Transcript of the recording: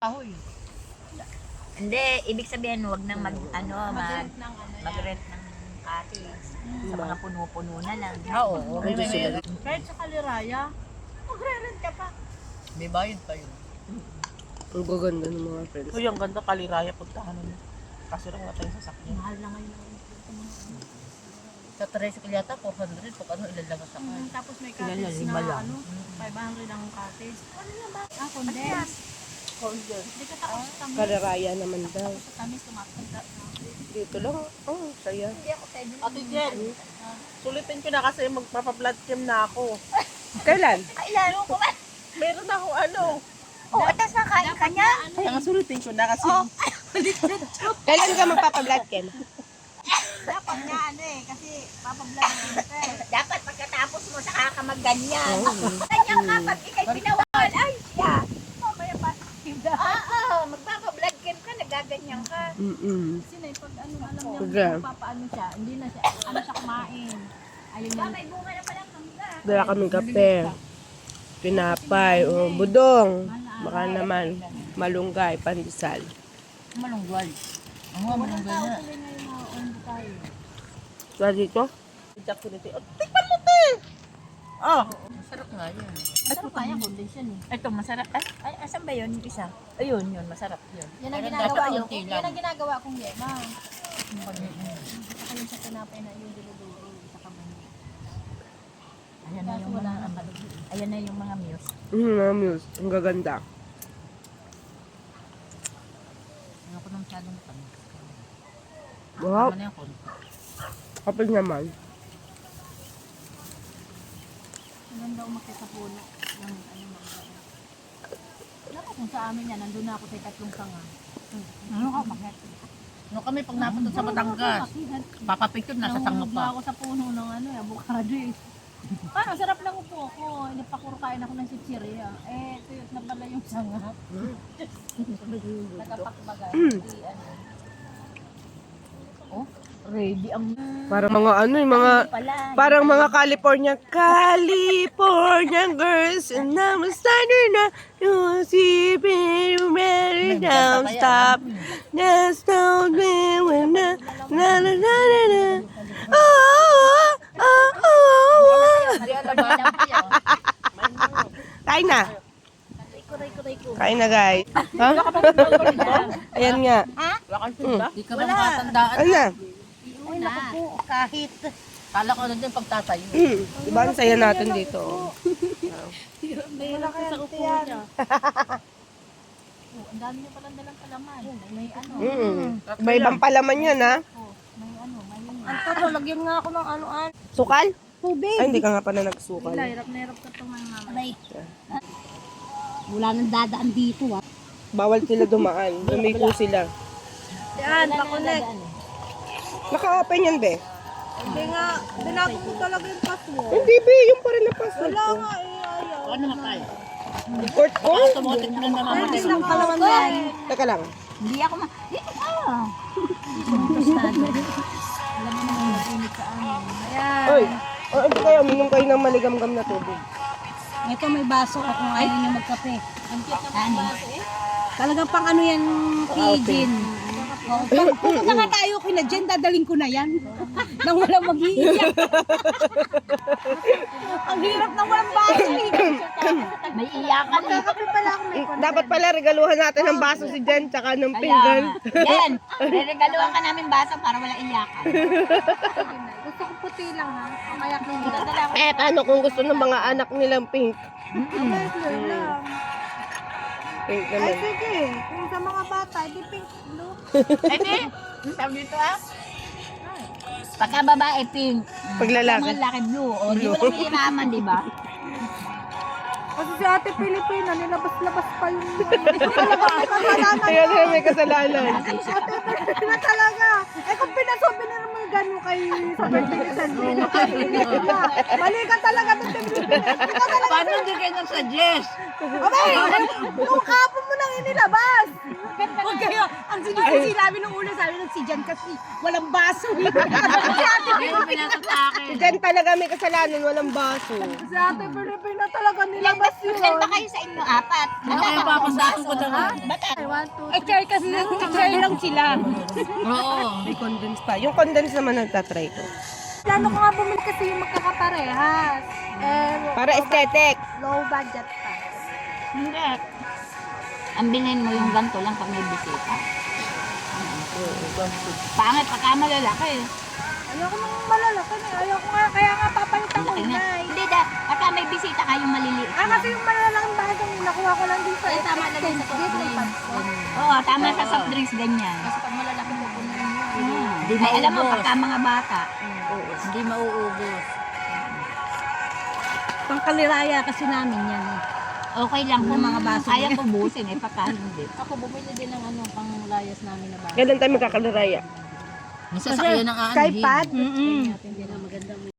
Ahoy. Hindi, ibig sabihin wag nang mag-rent ng cottage. Sa mga puno-puno na lang. Oo, okay. Kahit sa Kaliraya, magre-rent ka pa. May bayad pa yun. Ang gaganda ng mga friends. Uy, ang ganda Kaliraya, puntahan nun. Kasi lang wala tayong sasakyan. Mahal na ngayon. Sa tricycle yata, 400. Pag ano, ilan lang sasakyan. Tapos may Ilan yan, cottage lima na lang. 500 ang cottage. Ano yan ba? Condense. Hindi ka tapos sa tamis. Kalaraya naman daw. Tapos sa tamis, tumatanda. Dito lang. Oh, saya. Hindi ako pwede. Ate Jen, sulitin ko na kasi magpapa-blood chem na ako. Kailan? Kailan ko ba? Meron na ako ano. Oo, atas nakain ka niya. Kaya nga sulitin ko na kasi. Kailan ka magpapa-blood chem? Dapat nga kasi papablog mo Dapat pagkatapos mo saka ka magganyan. Ganyan ka pag ikay pinawal. Ay, siya. mamaya pa. Oo, magpapa-blood chem ka, nagaganyan ka. Mm-mm. Kasi na, pag alam niya, Pagka. papaano siya, hindi na siya, siya kumain. Ayun Ba, na. may bunga na palang mangga. Dala kaming kape. Pinapay. O, budong. Baka naman. Malunggay. Pandesal. Malunggay. Ang mga Walang malunggay tao na. tuloy ngayon na on tayo. Sa dito? Jack ko nito. Oh, tikman mo, te! Oh, masarap nga yan. Masarap kaya condense yan eh. Ito, masarap. Ay, asan ba yun? Yung isa? Ayun, yun, masarap yun. Yan ang Pero ginagawa dapat ko. yung tilam. Yan ang ginagawa kong yema. Saka yung sa tinapay na yung diludulo, sa kabano. Ayan na yung mga, ayan na yung mga meals. Mga muse. Ang gaganda. Ano ko nang masyadong tamis. Wow. Tama na yung konti. Kapag naman. Maganda umakit sa puno ng Dapat kung sa amin yan, nandun na ako sa tatlong sanga. Ano ka, bakit? Ano kami pag napunta sa Batangas? Papapicture na sa sanga pa. ako sa puno ng avocado eh. Parang sarap lang upo ako. Napakurkain ako ng chichirya. Tuyot na pala yung sanga. Nakapakbagay. Ready ang Parang mga ano, yung mga... pala. Parang mga California girls. And I'm a starter na. You see me, ready down, stop. Just don't be when na na na na na na. Oh, oh, oh. Kain na. Kain na, guys. Ha? Ayan nga. Wala kang tunda? Di ka ba makatandaan? Ayan na. Ay, naku po, kahit. Kala ko din pagtatayo. Diba ang saya natin dito? Wala kaya sa upo niya. Ang dami niya palang dalang kalaman. May ano. Iba-ibang palaman yan, ha? May ano. May yun. Ang lagyan nga ako ng ano-ano. Sukal? Tubig. Ay, hindi ka nga pala nagsukal. Hirap na hirap ka itong mga mama. Aray. Wala nang dadaan dito ah. Bawal sila dumaan. Lumiko sila. Yan, pakunik. Naka-open yan, be? Hindi nga, binago mo talaga yung password. Hindi, be. Yung pa rin na password ko. Ayaw. Ano namatay? Report ko? Automatic na naman. Hindi lang kalaman yan. Teka lang. Hindi ako Dito ka. Tostado. Alam mo naman naginit sa amin. Ayan. Oy, ito kayo. Minom kayo ng maligamgam na tubig. Ito may baso ko kung ayaw niya magkape. Ang cute ng baso eh. Talagang pang ano yan, Pidgin. Pupunta nga tayo kina Jen, dadaling ko na yan. Nang walang mag-iiyak. Ang hirap nang walang baso eh. May iyakan eh. Kape pala ako may Dapat pala regaluhan natin ng baso si Jen tsaka ng pinggan. Yan. Reregaluhan ka namin baso para wala iyakan. Gusto ko puti lang ha. Kaya kung dadala ko. Eh, paano kung gusto ng mga anak nilang pink? lang. Pink naman. Sige, kung sa mga bata, di pink blue. Ede, sabi dito ah. Pagka babae, pink. Pag Sa lalaki. mga laki blue. O, di walang hiraman, di ba? Kasi si Ate Pilipina, nilabas-labas pa yung kasalanan. Kaya na may kasalanan. Ate Pilipina talaga. Eh kung pinasobi na naman gano'n kay sa birthday ni Sandrine, mali ka talaga ng Pilipina. Paano hindi kayo nag-suggest? Abay, nung kapon mo nang inilabas. Huwag kayo, ang sinisisi lalo sabi nung una, sabi nung si Jan kasi walang baso. Pero pinatatakil. Diyan talaga may kasalanan, walang baso. Si Ate Pilipin na talaga nilabas yun. Ilan ba kayo sa inyo? Apat. Ano kaya papasako ko na? Eh, chair kasi, chair lang sila. Oo. May condense pa. Yung condense naman nagtatry ko. Plano ko nga bumili kasi yung magkakaparehas. Para aesthetic. Low budget pa. Hindi. Ang bilhin mo yung ganito lang pag may bisita. Pangit pagka malalaki. Ayoko nang malalaki na. Ayoko nga, kaya nga papalitan ko Laki na. na. Hindi da. Pagka may bisita kayo maliliit. Kasi yung malalaking baso, nakuha ko lang din sa tama na din sa soft Dito, drinks. Pasko. Oo, tama sa soft drinks ganyan. Kasi pag malalaki mo po na yun. Ay, alam mo, pagka mga bata. Hindi mauubos. Pangkaliraya kasi namin yan. Okay lang kung Yung mga mga baso kaya niya. ko busin eh, pagka hindi. Ako bumili din ng ano, pang layas namin na bahay. Kailan tayo magkakaliraya? Minsan sa kayo ng aanhin. Skypad? Hindi na maganda mo.